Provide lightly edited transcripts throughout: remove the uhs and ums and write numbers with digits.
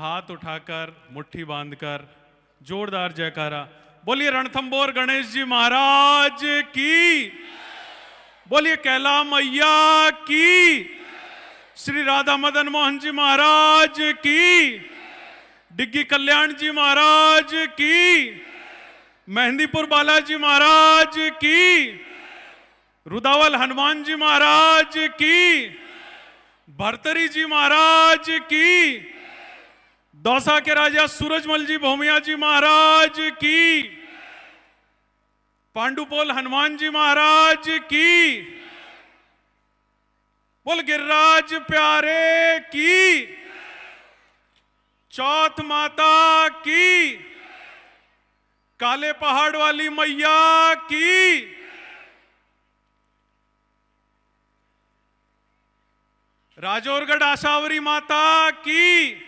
हाथ उठाकर मुट्ठी बांधकर जोरदार जयकारा। बोलिए रणथंबोर गणेश जी महाराज की, बोलिए कैला मैया की, श्री राधा मदन मोहन जी महाराज की, डिग्गी कल्याण जी महाराज की, मेहंदीपुर बालाजी महाराज की, रुदावल हनुमान जी महाराज की, भरतरी जी महाराज की, दौसा के राजा सूरजमल जी भोमिया जी महाराज की, पांडुपोल हनुमान जी महाराज की, बोल गिरिराज प्यारे की, चौथ माता की, काले पहाड़ वाली मैया की, राजौरगढ़ आशावरी माता की,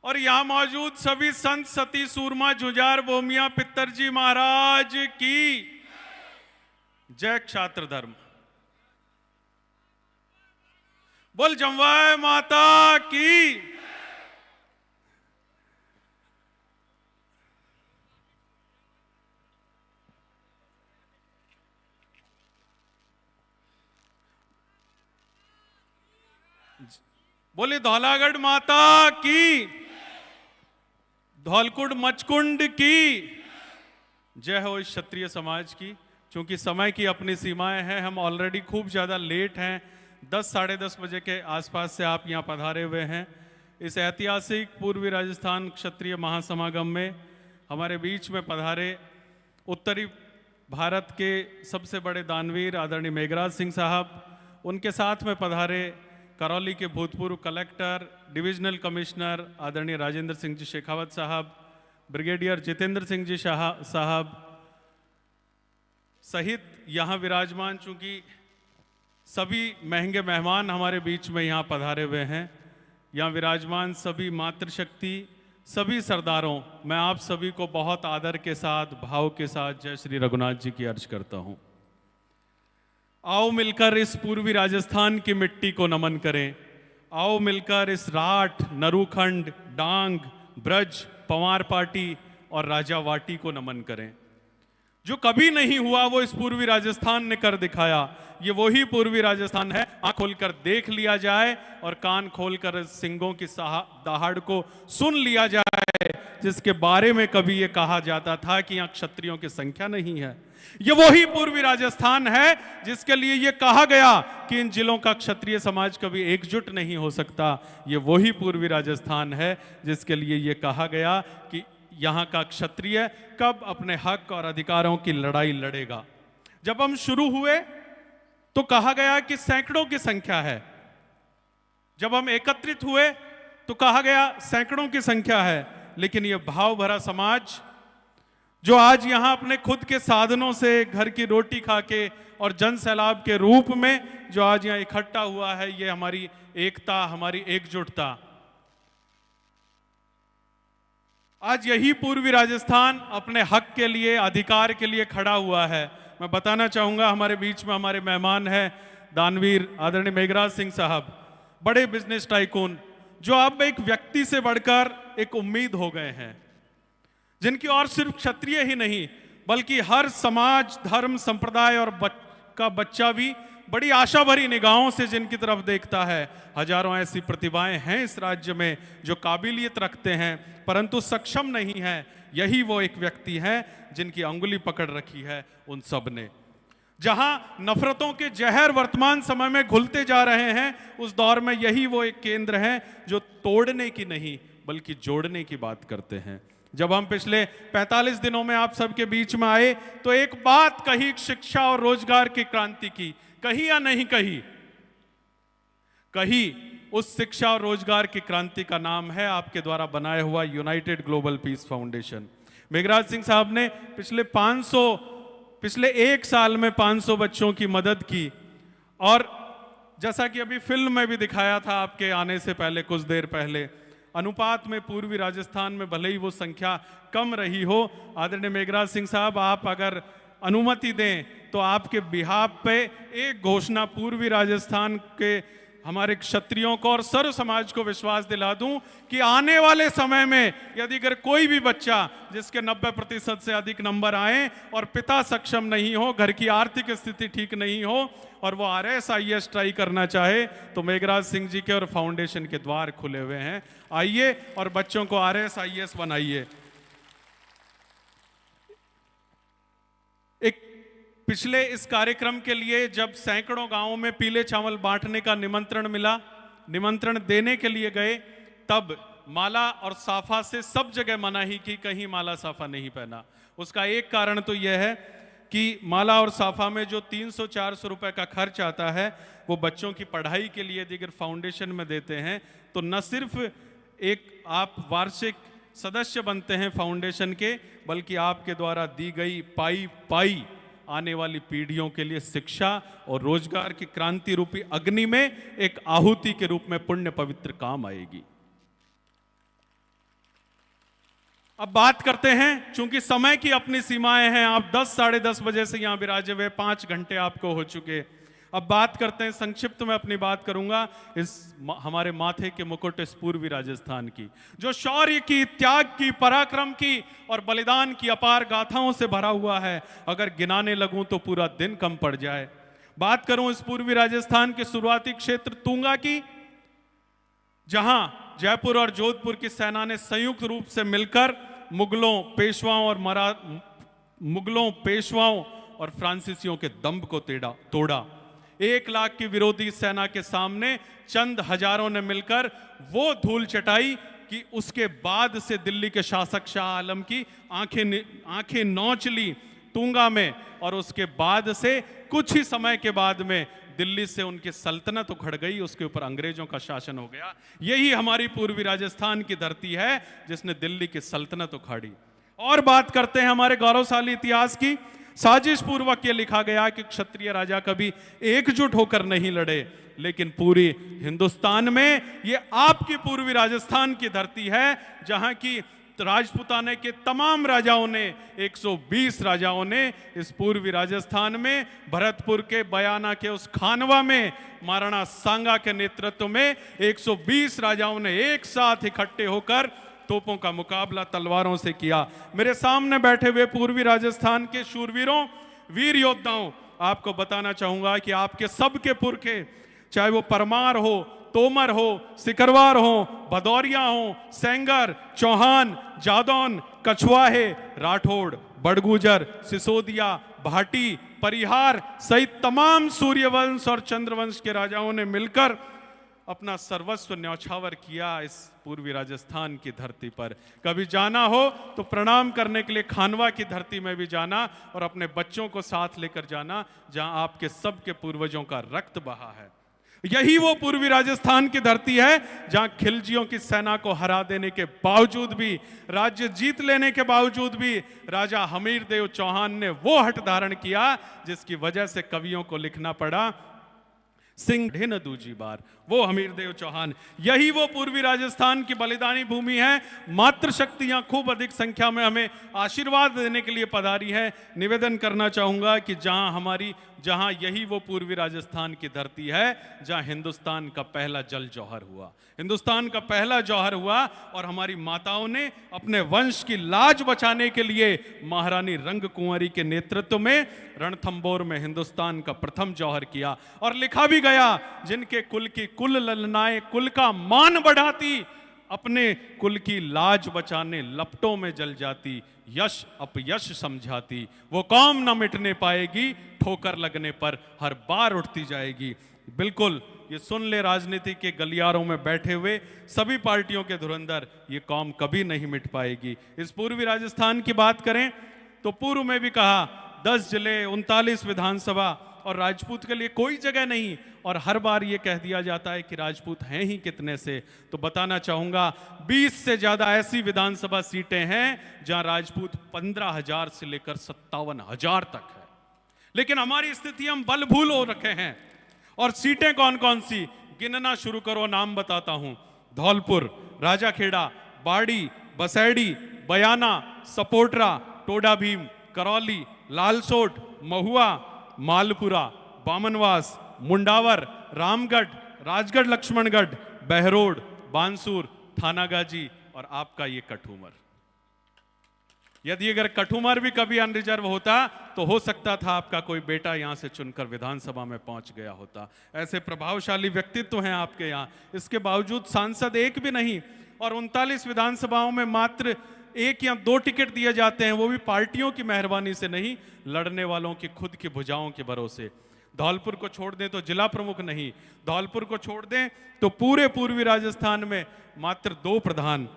और यहां मौजूद सभी संत सती सूरमा जुझार भोमिया पित्तर जी महाराज की जय। क्षात्र धर्म बोल जमवाय माता की। बोले धौलागढ़ माता की, धौलकुंड मचकुंड की जय हो इस क्षत्रिय समाज की। क्योंकि समय की अपनी सीमाएं हैं, हम ऑलरेडी खूब ज़्यादा लेट हैं, 10 साढ़े 10 बजे के आसपास से आप यहाँ पधारे हुए हैं। इस ऐतिहासिक पूर्वी राजस्थान क्षत्रिय महासमागम में हमारे बीच में पधारे उत्तरी भारत के सबसे बड़े दानवीर आदरणीय मेघराज सिंह साहब, उनके साथ में पधारे करौली के भूतपूर्व कलेक्टर डिविजनल कमिश्नर आदरणीय राजेंद्र सिंह जी शेखावत साहब, ब्रिगेडियर जितेंद्र सिंह जी साहब सहित यहाँ विराजमान, चूंकि सभी महंगे मेहमान हमारे बीच में यहाँ पधारे हुए हैं, यहाँ विराजमान सभी मातृशक्ति, सभी सरदारों, मैं आप सभी को बहुत आदर के साथ, भाव के साथ जय श्री रघुनाथ जी की अर्ज करता हूँ। आओ मिलकर इस पूर्वी राजस्थान की मिट्टी को नमन करें। आओ मिलकर इस राठ, नरूखंड, डांग, ब्रज, पवार पाटी और राजावाटी को नमन करें। जो कभी नहीं हुआ वो इस पूर्वी राजस्थान ने कर दिखाया। ये वही पूर्वी राजस्थान है। आंख खोलकर देख लिया जाए और कान खोलकर सिंगों की दहाड़ को सुन लिया जाए, जिसके बारे में कभी ये कहा जाता था कि यहाँ क्षत्रियों की संख्या नहीं है। ये वही पूर्वी राजस्थान है जिसके लिए ये कहा गया कि इन जिलों का क्षत्रिय समाज कभी एकजुट नहीं हो सकता। ये वही पूर्वी राजस्थान है जिसके लिए ये कहा गया कि यहाँ का क्षत्रिय कब अपने हक और अधिकारों की लड़ाई लड़ेगा। जब हम शुरू हुए तो कहा गया कि सैकड़ों की संख्या है। जब हम एकत्रित हुए तो कहा गया सैकड़ों की संख्या है। लेकिन यह भाव भरा समाज जो आज यहां अपने खुद के साधनों से घर की रोटी खा के और जन सैलाब के रूप में जो आज यहां इकट्ठा हुआ है, ये हमारी एकता, हमारी एकजुटता। आज यही पूर्वी राजस्थान अपने हक के लिए, अधिकार के लिए खड़ा हुआ है। मैं बताना चाहूंगा, हमारे बीच में हमारे मेहमान हैं दानवीर आदरणीय मेघराज सिंह साहब, बड़े बिजनेस टाइकून, जो अब एक व्यक्ति से बढ़कर एक उम्मीद हो गए हैं, जिनकी और सिर्फ क्षत्रिय ही नहीं बल्कि हर समाज, धर्म, संप्रदाय और का बच्चा भी बड़ी आशा भरी निगाहों से जिनकी तरफ देखता है। हजारों ऐसी प्रतिभाएं हैं इस राज्य में जो काबिलियत रखते हैं परंतु सक्षम नहीं है। यही वो एक व्यक्ति है जिनकी अंगुली पकड़ रखी है उन सब ने। जहां नफरतों के जहर वर्तमान समय में घुलते जा रहे हैं, उस दौर में यही वो एक केंद्र है जो तोड़ने की नहीं बल्कि जोड़ने की बात करते हैं। जब हम पिछले 45 दिनों में आप सबके बीच में आए तो एक बात कही, शिक्षा और रोजगार की क्रांति की, कही या नहीं कही, कही। उस शिक्षा और रोजगार की क्रांति का नाम है आपके द्वारा बनाया हुआ United global peace foundation. Meghraj Singh साहब ने पिछले 1 साल में 500 बच्चों की मदद की। और जैसा कि अभी फिल्म में भी दिखाया था आपके आने से पहले, कुछ देर पहले, अनुपात में पूर्वी राजस्थान में भले ही वो संख्या कम रही हो, आदरणीय मेघराज सिंह साहब, आप अगर अनुमति दें तो आपके बिहाफ पे एक घोषणा पूर्वी राजस्थान के हमारे क्षत्रियों को और सर्व समाज को विश्वास दिला दूं कि आने वाले समय में यदि अगर कोई भी बच्चा जिसके 90% से अधिक नंबर आए और पिता सक्षम नहीं हो, घर की आर्थिक स्थिति ठीक नहीं हो और वो RS-IAS ट्राई करना चाहे, तो मेघराज सिंह जी के और फाउंडेशन के द्वार खुले हुए हैं। आइए और बच्चों को RS-IAS बनाइए। एक पिछले इस कार्यक्रम के लिए जब सैकड़ों गांवों में पीले चावल बांटने का निमंत्रण मिला, निमंत्रण देने के लिए गए, तब माला और साफा से सब जगह मनाही की, कहीं माला साफा नहीं पहना। उसका एक कारण तो यह है कि माला और साफा में जो 300-400 रुपए का खर्च आता है वो बच्चों की पढ़ाई के लिए दिगर फाउंडेशन में देते हैं, तो न सिर्फ एक आप वार्षिक सदस्य बनते हैं फाउंडेशन के, बल्कि आपके द्वारा दी गई पाई आने वाली पीढ़ियों के लिए शिक्षा और रोजगार की क्रांति रूपी अग्नि में एक आहुति के रूप में पुण्य पवित्र काम आएगी। अब बात करते हैं, चूंकि समय की अपनी सीमाएं हैं, आप 10 साढ़े 10 बजे से यहां विराजे हुए 5 घंटे आपको हो चुके। अब बात करते हैं, संक्षिप्त में अपनी बात करूंगा इस हमारे माथे के मुकुट इस पूर्वी राजस्थान की, जो शौर्य की, त्याग की, पराक्रम की और बलिदान की अपार गाथाओं से भरा हुआ है। अगर गिनाने लगूं तो पूरा दिन कम पड़ जाए। बात करूं इस पूर्वी राजस्थान के शुरुआती क्षेत्र तूंगा की, जहां जयपुर और जोधपुर की सेना ने संयुक्त रूप से मिलकर मुगलों, पेशवाओं और फ्रांसीसियों के दंभ को तोड़ा। 1 लाख की विरोधी सेना के सामने चंद हजारों ने मिलकर वो धूल चटाई कि उसके बाद से दिल्ली के शासक शाह आलम की आंखें नोच ली तूंगा में, और उसके बाद से कुछ ही समय के बाद में दिल्ली से उनकी सल्तनत उखड़ गई, उसके ऊपर अंग्रेजों का शासन हो गया। यही हमारी पूर्वी राजस्थान की धरती है जिसने दिल्ली की सल्तनत उखाड़ी। और बात करते हैं हमारे गौरवशाली इतिहास की। साजिश पूर्वक ये लिखा गया कि क्षत्रिय राजा कभी एकजुट होकर नहीं लड़े, लेकिन पूरी हिंदुस्तान में ये आपकी पूर्वी राजस्थान की धरती है, जहां की राजपूताने के तमाम राजाओं ने, 120 राजाओं ने इस पूर्वी राजस्थान में भरतपुर के बयाना के उस खानवा में महाराणा सांगा के नेतृत्व में 120 राजाओं ने एक साथ इकट्ठे होकर तोपों का मुकाबला तलवारों से किया। मेरे सामने बैठे हुए पूर्वी राजस्थान के शूरवीरों, वीर योद्धाओं, आपको बताना चाहूंगा कि आपके सबके पुरखे, चाहे वो परमार हो, तोमर हो, सिकरवार हो, भदौरिया हो, सेंगर, चौहान, जादौन, कछुआहे, राठौड़, बड़गुजर, सिसोदिया, भाटी, परिहार सहित तमाम सूर्यवंश और चंद्रवंश के राजाओं ने मिलकर अपना सर्वस्व न्यौछावर किया इस पूर्वी राजस्थान की धरती पर। कभी जाना हो तो प्रणाम करने के लिए खानवा की धरती में भी जाना और अपने बच्चों को साथ लेकर जाना, जहां आपके सबके पूर्वजों का रक्त बहा है। यही वो पूर्वी राजस्थान की धरती है जहां खिलजियों की सेना को हरा देने के बावजूद भी, राज्य जीत लेने के बावजूद भी राजा हमीरदेव चौहान ने वो हठ धारण किया जिसकी वजह से कवियों को लिखना पड़ा सिंह ढे न दूजी बार, वो हमीरदेव चौहान। यही वो पूर्वी राजस्थान की बलिदानी भूमि है। मातृशक्तियां खूब अधिक संख्या में हमें आशीर्वाद देने के लिए पधारी है। निवेदन करना चाहूंगा कि जहां यही वो पूर्वी राजस्थान की धरती है जहां हिंदुस्तान का पहला जल जौहर हुआ, हिंदुस्तान का पहला जौहर हुआ, और हमारी माताओं ने अपने वंश की लाज बचाने के लिए महारानी रंग कुंवरी के नेतृत्व में रणथंबोर में हिंदुस्तान का प्रथम जौहर किया। और लिखा भी गया, जिनके कुल की कुल ललनाएं कुल का मान बढ़ाती, अपने कुल की लाज बचाने लपटों में जल जाती, यश अपयश समझाती, वो कौम न मिटने पाएगी, ठोकर लगने पर हर बार उठती जाएगी। बिल्कुल ये सुन ले राजनीति के गलियारों में बैठे हुए सभी पार्टियों के धुरंधर, ये कौम कभी नहीं मिट पाएगी। इस पूर्वी राजस्थान की बात करें तो पूर्व में भी कहा 10 जिले, 39 विधानसभा, और राजपूत के लिए कोई जगह नहीं, और हर बार ये कह दिया जाता है कि राजपूत हैं ही कितने से। तो बताना चाहूंगा 20 से ज्यादा ऐसी विधानसभा सीटें हैं जहां राजपूत 15,000 से लेकर 57,000 तक है। लेकिन हमारी स्थिति हम बल भूल हो रखे हैं। और सीटें कौन कौन सी, गिनना शुरू करो, नाम बताता हूं। धौलपुर, राजाखेड़ा, बाड़ी, बसैड़ी, बयाना, सपोटरा, टोडा भीम, करौली, लालसोट, महुआ, मालपुरा, बामनवास, मुंडावर, रामगढ़, राजगढ़ लक्ष्मणगढ़, बहरोड, बांसुर, थानागाजी और आपका ये कठूमर। यदि अगर कठूमर भी कभी अनरिजर्व होता तो हो सकता था आपका कोई बेटा यहां से चुनकर विधानसभा में पहुंच गया होता। ऐसे प्रभावशाली व्यक्तित्व हैं आपके यहां, इसके बावजूद सांसद एक भी नहीं, और 39 विधानसभाओं में मात्र 1 या 2 टिकट दिए जाते हैं, वो भी पार्टियों की मेहरबानी से नहीं, लड़ने वालों की खुद की भुजाओं के भरोसे। धौलपुर को छोड़ दें तो जिला प्रमुख नहीं, धौलपुर को छोड़ दें तो पूरे पूर्वी राजस्थान में मात्र 2 प्रधान।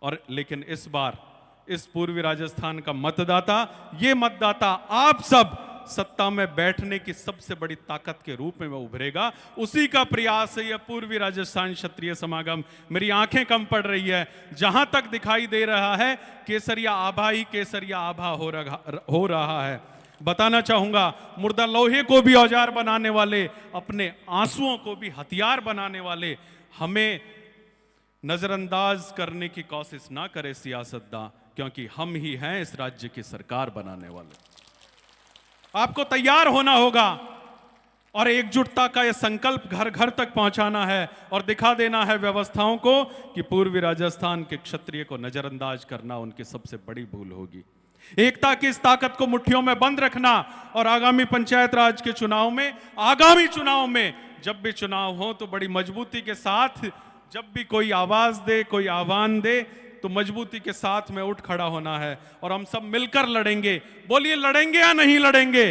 और लेकिन इस बार इस पूर्वी राजस्थान का मतदाता, ये मतदाता आप सब सत्ता में बैठने की सबसे बड़ी ताकत के रूप में उभरेगा। उसी का प्रयास है यह पूर्वी राजस्थान क्षत्रिय समागम। मेरी आंखें कम पड़ रही है, जहां तक दिखाई दे रहा है केसरिया आभा ही केसरिया आभा हो रहा है। बताना चाहूंगा, मुर्दा लोहे को भी औजार बनाने वाले, अपने आंसुओं को भी हथियार बनाने वाले हमें नजरअंदाज करने की कोशिश ना करे सियासतदां, क्योंकि हम ही हैं इस राज्य की सरकार बनाने वाले। आपको तैयार होना होगा और एकजुटता का यह संकल्प घर घर तक पहुंचाना है और दिखा देना है व्यवस्थाओं को कि पूर्वी राजस्थान के क्षत्रिय को नजरअंदाज करना उनकी सबसे बड़ी भूल होगी। एकता की इस ताकत को मुट्ठियों में बंद रखना और आगामी पंचायत राज के चुनाव में, आगामी चुनाव में जब भी चुनाव हो तो बड़ी मजबूती के साथ, जब भी कोई आवाज दे, कोई आह्वान दे, तो मजबूती के साथ में उठ खड़ा होना है और हम सब मिलकर लड़ेंगे। बोलिए, लड़ेंगे या नहीं लड़ेंगे?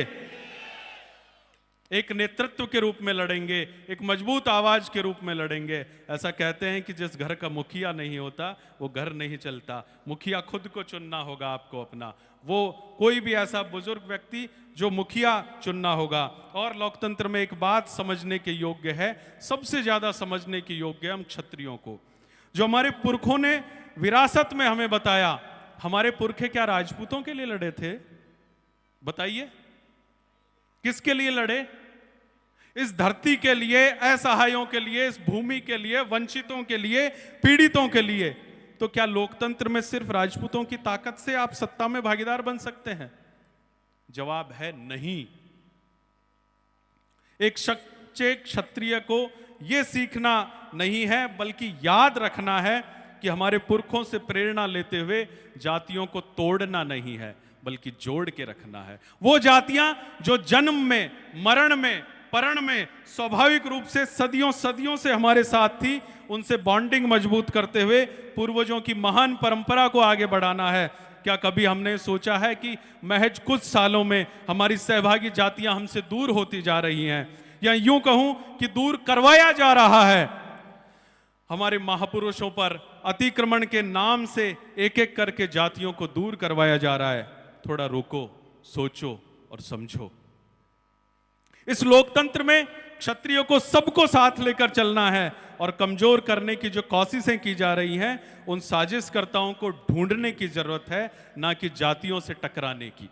एक नेतृत्व के रूप में लड़ेंगे, एक मजबूत आवाज के रूप में लड़ेंगे। ऐसा कहते हैं कि जिस घर का मुखिया नहीं होता वो घर नहीं चलता। मुखिया खुद को चुनना होगा आपको अपना, वो कोई भी ऐसा बुजुर्ग व्यक्ति जो मुखिया चुनना होगा। और लोकतंत्र में एक बात समझने के योग्य है, सबसे ज्यादा समझने के योग्य हम क्षत्रियों को, जो हमारे पुरखों ने विरासत में हमें बताया। हमारे पुरखे क्या राजपूतों के लिए लड़े थे? बताइए, किसके लिए लड़े? इस धरती के लिए, असहायों के लिए, इस भूमि के लिए, वंचितों के लिए, पीड़ितों के लिए। तो क्या लोकतंत्र में सिर्फ राजपूतों की ताकत से आप सत्ता में भागीदार बन सकते हैं? जवाब है नहीं। एक सच्चे क्षत्रिय को यह सीखना नहीं है, बल्कि याद रखना है कि हमारे पुरखों से प्रेरणा लेते हुए जातियों को तोड़ना नहीं है, बल्कि जोड़ के रखना है। वो जातियां जो जन्म में, मरण में, परण में स्वाभाविक रूप से सदियों सदियों से हमारे साथ थी, उनसे बॉन्डिंग मजबूत करते हुए पूर्वजों की महान परंपरा को आगे बढ़ाना है। क्या कभी हमने सोचा है कि महज कुछ सालों में हमारी सहभागी जातियां हमसे दूर होती जा रही हैं, या यूं कहूं कि दूर करवाया जा रहा है? हमारे महापुरुषों पर अतिक्रमण के नाम से एक एक करके जातियों को दूर करवाया जा रहा है। थोड़ा रुको, सोचो और समझो। इस लोकतंत्र में क्षत्रियों को सबको साथ लेकर चलना है और कमजोर करने की जो कोशिशें की जा रही हैं, उन साजिशकर्ताओं को ढूंढने की जरूरत है, ना कि जातियों से टकराने की।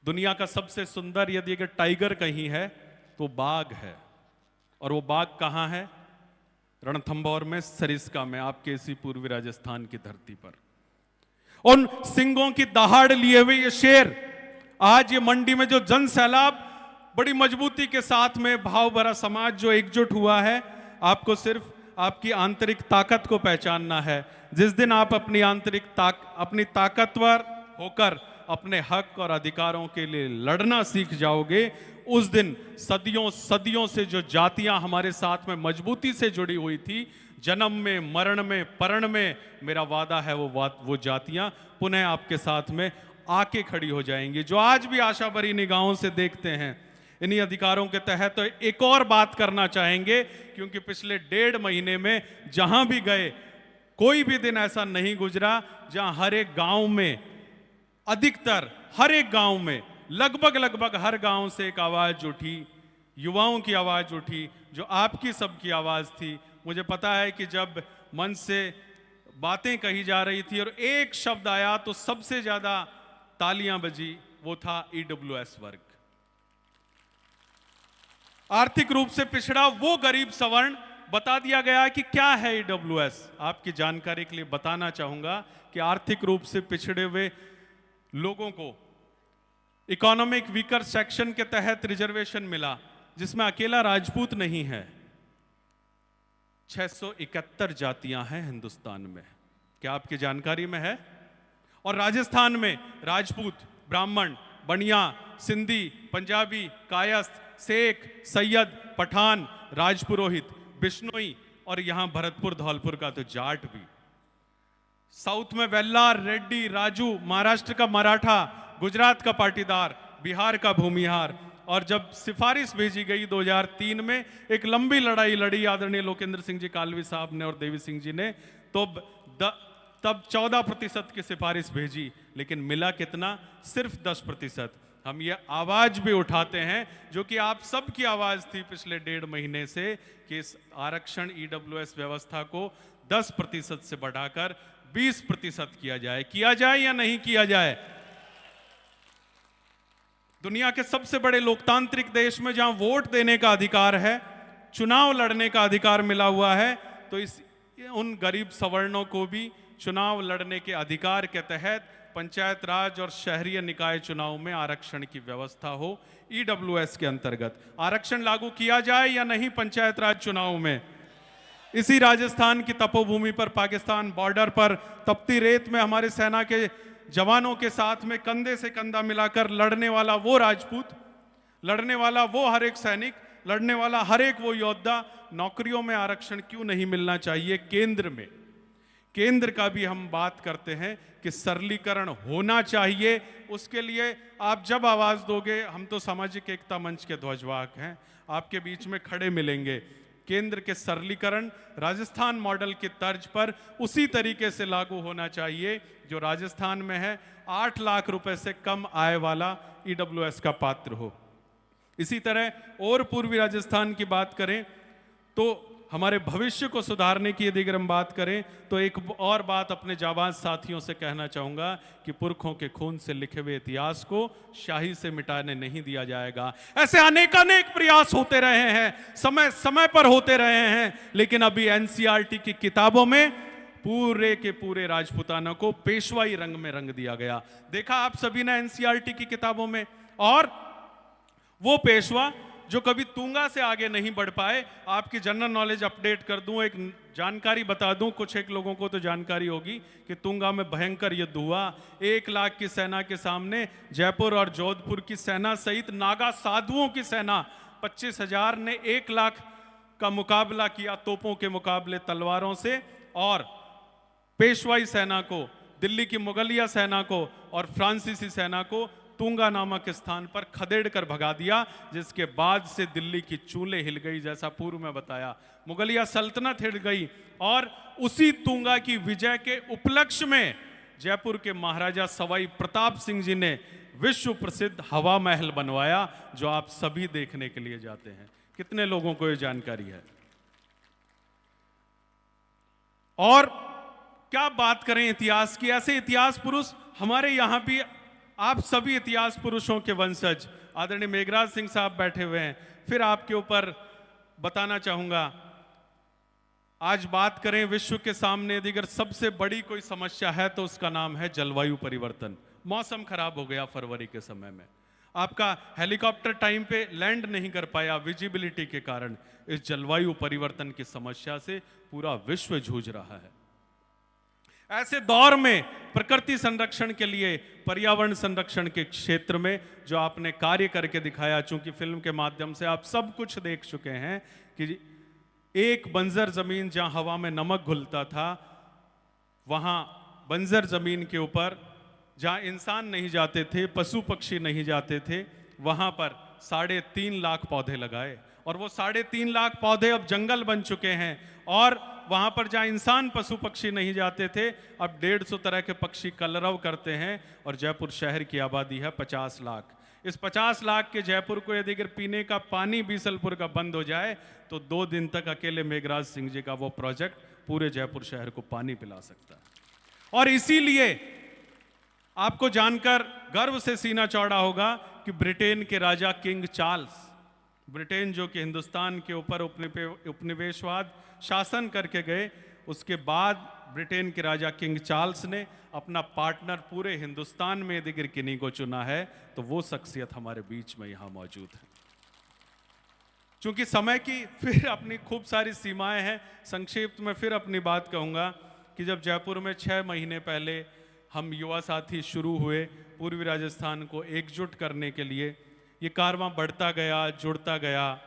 दुनिया का सबसे सुंदर यदि अगर टाइगर कहीं है तो बाघ है, और वो बाघ कहां है? रणथंभौर में, सरिस्का में, आपके इसी पूर्वी राजस्थान की धरती पर। उन सिंगों की दहाड़ लिए हुए ये शेर, आज ये मंडी में जो जन सैलाब, बड़ी मजबूती के साथ में भाव भरा समाज जो एकजुट हुआ है, आपको सिर्फ आपकी आंतरिक ताकत को पहचानना है। जिस दिन आप अपनी ताकतवर होकर अपने हक और अधिकारों के लिए लड़ना सीख जाओगे, उस दिन सदियों सदियों से जो जातियां हमारे साथ में मजबूती से जुड़ी हुई थी, जन्म में, मरण में, परण में, मेरा वादा है वो जातियां पुनः आपके साथ में आके खड़ी हो जाएंगी। जो आज भी आशा भरी निगाहों से देखते हैं इन्हीं अधिकारों के तहत, तो एक और बात करना चाहेंगे, क्योंकि पिछले 1.5 महीने में जहां भी गए, कोई भी दिन ऐसा नहीं गुजरा जहां हर एक गांव में, अधिकतर हर एक गांव में, लगभग हर गांव से एक आवाज उठी, युवाओं की आवाज उठी, जो आपकी सबकी आवाज थी। मुझे पता है कि जब मन से बातें कही जा रही थी और एक शब्द आया तो सबसे ज्यादा तालियां बजी, वो था ईडब्ल्यूएस वर्ग। आर्थिक रूप से पिछड़ा वो गरीब सवर्ण, बता दिया गया कि क्या है ईडब्ल्यूएस। आपकी जानकारी के लिए बताना चाहूंगा कि आर्थिक रूप से पिछड़े हुए लोगों को इकोनॉमिक वीकर सेक्शन के तहत रिजर्वेशन मिला, जिसमें अकेला राजपूत नहीं है। 671 जातियां हैं हिंदुस्तान में, क्या आपकी जानकारी में है? और राजस्थान में राजपूत, ब्राह्मण, बनिया, सिंधी, पंजाबी, कायस्थ, शेख, सैयद, पठान, राजपुरोहित, बिश्नोई और यहां भरतपुर धौलपुर का तो जाट भी। साउथ में वेल्लार, रेड्डी, राजू, महाराष्ट्र का मराठा, गुजरात का पाटीदार, बिहार का भूमिहार। और जब सिफारिश भेजी गई 2003 में, एक लंबी लड़ाई लड़ी आदरणीय लोकेंद्र सिंह जी कालवी साहब ने और देवी सिंह जी ने, तो तब 14% की सिफारिश भेजी, लेकिन मिला कितना? सिर्फ 10%। हम ये आवाज भी उठाते हैं, जो कि आप सबकी आवाज थी पिछले 1.5 महीने से, कि इस आरक्षण ईडब्ल्यूएस व्यवस्था को 10% से बढ़ाकर 20% किया जाए। किया जाए या नहीं किया जाए? दुनिया के सबसे बड़े लोकतांत्रिक देश में जहां वोट देने का अधिकार है, चुनाव लड़ने का अधिकार मिला हुआ है, तो उन गरीब सवर्णों को भी चुनाव लड़ने के अधिकार के तहत पंचायत राज और शहरी निकाय चुनाव में आरक्षण की व्यवस्था हो। ईडब्ल्यूएस के अंतर्गत आरक्षण लागू किया जाए या नहीं पंचायत राज चुनाव में? इसी राजस्थान की तपोभूमि पर, पाकिस्तान बॉर्डर पर, तपती रेत में हमारे सेना के जवानों के साथ में कंधे से कंधा मिलाकर लड़ने वाला वो राजपूत, लड़ने वाला वो हर एक सैनिक, लड़ने वाला हर एक वो योद्धा, नौकरियों में आरक्षण क्यों नहीं मिलना चाहिए? केंद्र में, केंद्र का भी हम बात करते हैं कि सरलीकरण होना चाहिए। उसके लिए आप जब आवाज दोगे, हम तो सामाजिक एकता मंच के ध्वजवाहक हैं, आपके बीच में खड़े मिलेंगे। केंद्र के सरलीकरण राजस्थान मॉडल की तर्ज पर उसी तरीके से लागू होना चाहिए जो राजस्थान में है। 8 लाख रुपए से कम आय वाला ईडब्ल्यूएस का पात्र हो। इसी तरह और पूर्वी राजस्थान की बात करें तो हमारे भविष्य को सुधारने की यदि अगर हम बात करें, तो एक और बात अपने जाबाज साथियों से कहना चाहूंगा कि पुरखों के खून से लिखे हुए इतिहास को शाही से मिटाने नहीं दिया जाएगा। ऐसे अनेक प्रयास होते रहे हैं, समय समय पर होते रहे हैं, लेकिन अभी एनसीईआरटी की किताबों में पूरे के पूरे राजपूताना को पेशवाई रंग में रंग दिया गया। देखा आप सभी ने एनसीईआरटी की किताबों में। और वो पेशवा जो कभी तुंगा से आगे नहीं बढ़ पाए, आपकी जनरल नॉलेज अपडेट कर दूं, एक जानकारी बता दूं, कुछ एक लोगों को तो जानकारी होगी कि तुंगा में भयंकर युद्ध हुआ। 1 लाख की सेना के सामने जयपुर और जोधपुर की सेना सहित नागा साधुओं की सेना 25,000 ने 1 लाख का मुकाबला किया, तोपों के मुकाबले तलवारों से। और पेशवाई सेना को, दिल्ली की मुगलिया सेना को और फ्रांसीसी सेना को तुंगा नामक स्थान पर खदेड़ कर भगा दिया, जिसके बाद से दिल्ली की चूलें हिल गई, जैसा पूर्व में बताया। मुगलिया सल्तनत हिल गई। और उसी तुंगा की विजय के उपलक्ष्य में जयपुर के महाराजा सवाई प्रताप सिंह जी ने विश्व प्रसिद्ध हवा महल बनवाया, जो आप सभी देखने के लिए जाते हैं। कितने लोगों को यह जानकारी है? और क्या बात करें इतिहास की, ऐसे इतिहास पुरुष हमारे यहां भी, आप सभी इतिहास पुरुषों के वंशज आदरणीय मेघराज सिंह साहब बैठे हुए हैं। फिर आपके ऊपर बताना चाहूंगा, आज बात करें विश्व के सामने यदि अगर सबसे बड़ी कोई समस्या है तो उसका नाम है जलवायु परिवर्तन। मौसम खराब हो गया फरवरी के समय में, आपका हेलीकॉप्टर टाइम पे लैंड नहीं कर पाया विजिबिलिटी के कारण। इस जलवायु परिवर्तन की समस्या से पूरा विश्व जूझ रहा है। ऐसे दौर में प्रकृति संरक्षण के लिए, पर्यावरण संरक्षण के क्षेत्र में जो आपने कार्य करके दिखाया, चूंकि फिल्म के माध्यम से आप सब कुछ देख चुके हैं कि एक बंजर जमीन जहां हवा में नमक घुलता था, वहां बंजर जमीन के ऊपर जहां इंसान नहीं जाते थे, पशु पक्षी नहीं जाते थे, वहां पर 3.5 लाख पौधे लगाए। और वो 3.5 लाख पौधे अब जंगल बन चुके हैं। और वहां पर जहां इंसान पशु पक्षी नहीं जाते थे, अब 150 तरह के पक्षी कलरव करते हैं। और जयपुर शहर की आबादी है 50 लाख। इस 50 लाख के जयपुर को यदि अगर पीने का पानी बीसलपुर का बंद हो जाए, तो 2 दिन तक अकेले मेघराज सिंह जी का वो प्रोजेक्ट पूरे जयपुर शहर को पानी पिला सकता है। और इसीलिए आपको जानकर गर्व से सीना चौड़ा होगा कि ब्रिटेन के राजा किंग चार्ल्स, ब्रिटेन जो कि हिंदुस्तान के ऊपर उपनिवेशवाद शासन करके गए, उसके बाद ब्रिटेन के राजा किंग चार्ल्स ने अपना पार्टनर पूरे हिंदुस्तान में यदि किन्हीं को चुना है, तो वो शख्सियत हमारे बीच में यहां मौजूद है। चूंकि समय की फिर अपनी खूब सारी सीमाएं हैं, संक्षेप में फिर अपनी बात कहूँगा कि जब जयपुर में 6 महीने पहले हम युवा साथी शुरू हुए पूर्वी राजस्थान को एकजुट करने के लिए, ये कारवां बढ़ता गया, जुड़ता गया।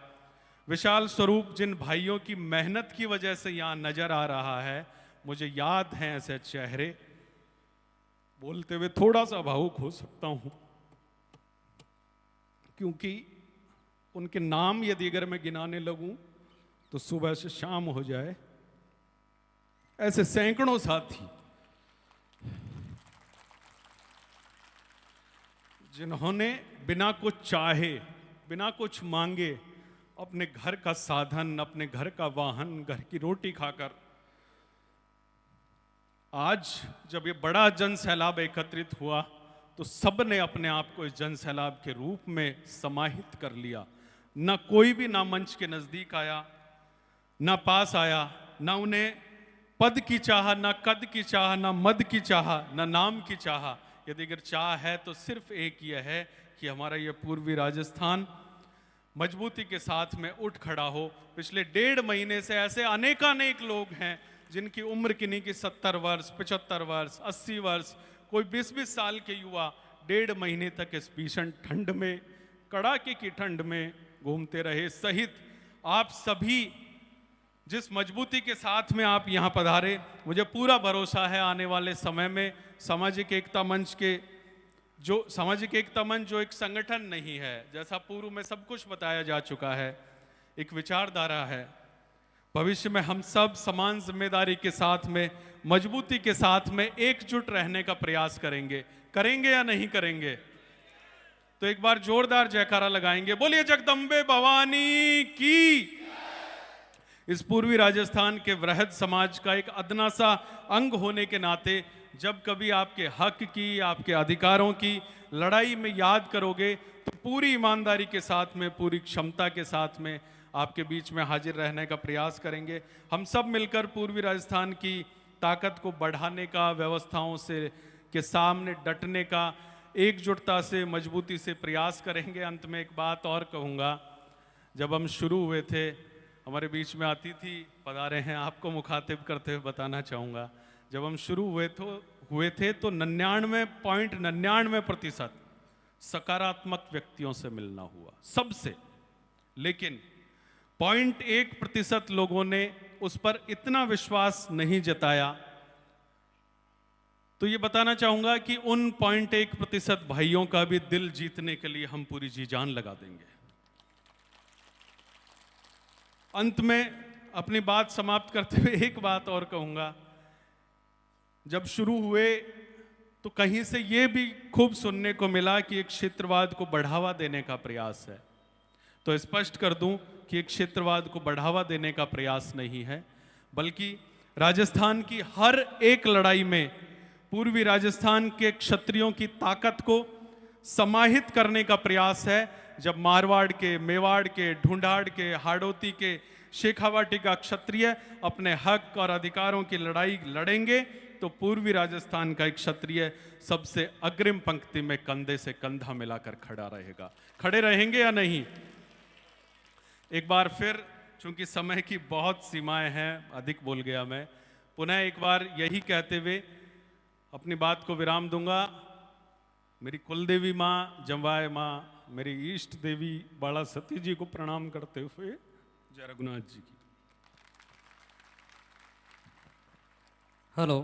विशाल स्वरूप जिन भाइयों की मेहनत की वजह से यहाँ नजर आ रहा है, मुझे याद हैं ऐसे चेहरे। बोलते हुए थोड़ा सा भावुक हो सकता हूं, क्योंकि उनके नाम यदि अगर मैं गिनाने लगूं तो सुबह से शाम हो जाए। ऐसे सैकड़ों साथी जिन्होंने बिना कुछ चाहे, बिना कुछ मांगे अपने घर का साधन, अपने घर का वाहन, घर की रोटी खाकर आज जब ये बड़ा जन सैलाब एकत्रित हुआ तो सब ने अपने आप को इस जन सैलाब के रूप में समाहित कर लिया। ना कोई भी ना मंच के नजदीक आया, ना पास आया, ना उन्हें पद की चाह, ना कद की चाह, ना मद की चाह, ना नाम की चाह। यदि अगर चाह है तो सिर्फ एक यह है कि हमारा यह पूर्वी राजस्थान मजबूती के साथ में उठ खड़ा हो। पिछले 1.5 महीने से ऐसे अनेकानेक लोग हैं जिनकी उम्र किन्हीं की 70 वर्ष, 75 वर्ष, 80 वर्ष, कोई 20-20 साल के युवा 1.5 महीने तक इस भीषण ठंड में, कड़ाके की ठंड में घूमते रहे। सहित आप सभी जिस मजबूती के साथ में आप यहाँ पधारे, मुझे पूरा भरोसा है आने वाले समय में सामाजिक एकता मंच के सामाजिक एकता मंच जो एक संगठन नहीं है, जैसा पूर्व में सब कुछ बताया जा चुका है, एक विचारधारा है। भविष्य में हम सब समान जिम्मेदारी के साथ में, मजबूती के साथ में एकजुट रहने का प्रयास करेंगे। करेंगे या नहीं करेंगे? तो एक बार जोरदार जयकारा लगाएंगे, बोलिए जगदम्बे भवानी की। इस पूर्वी राजस्थान के वृहद समाज का एक अदना सा अंग होने के नाते जब कभी आपके हक की, आपके अधिकारों की लड़ाई में याद करोगे तो पूरी ईमानदारी के साथ में, पूरी क्षमता के साथ में आपके बीच में हाजिर रहने का प्रयास करेंगे। हम सब मिलकर पूर्वी राजस्थान की ताकत को बढ़ाने का, व्यवस्थाओं से के सामने डटने का एकजुटता से, मजबूती से प्रयास करेंगे। अंत में एक बात और कहूँगा, जब हम शुरू हुए थे, हमारे बीच में अतिथि पधारे हैं, आपको मुखातिब करते हुए बताना चाहूँगा, जब हम शुरू हुए थे तो 99.99% सकारात्मक व्यक्तियों से मिलना हुआ, सबसे। लेकिन 0.1% लोगों ने उस पर इतना विश्वास नहीं जताया। तो ये बताना चाहूंगा कि उन 0.1% भाइयों का भी दिल जीतने के लिए हम पूरी जी जान लगा देंगे। अंत में अपनी बात समाप्त करते हुए एक बात और कहूंगा, जब शुरू हुए तो कहीं से ये भी खूब सुनने को मिला कि एक क्षेत्रवाद को बढ़ावा देने का प्रयास है। तो स्पष्ट कर दूं कि एक क्षेत्रवाद को बढ़ावा देने का प्रयास नहीं है, बल्कि राजस्थान की हर एक लड़ाई में पूर्वी राजस्थान के क्षत्रियों की ताकत को समाहित करने का प्रयास है। जब मारवाड़ के, मेवाड़ के, ढूंढाड़ के, हाड़ौती के, शेखावाटी का क्षत्रिय अपने हक और अधिकारों की लड़ाई लड़ेंगे तो पूर्वी राजस्थान का एक क्षत्रिय सबसे अग्रिम पंक्ति में कंधे से कंधा मिलाकर खड़ा रहेगा। खड़े रहेंगे या नहीं? एक बार फिर, चूंकि समय की बहुत सीमाएं हैं, अधिक बोल गया मैं, पुनः एक बार यही कहते हुए अपनी बात को विराम दूंगा। मेरी कुलदेवी माँ, जमवाय माँ, मेरी इष्ट देवी बाला सती जी को प्रणाम करते हुए जय रघुनाथ जी की। हेलो।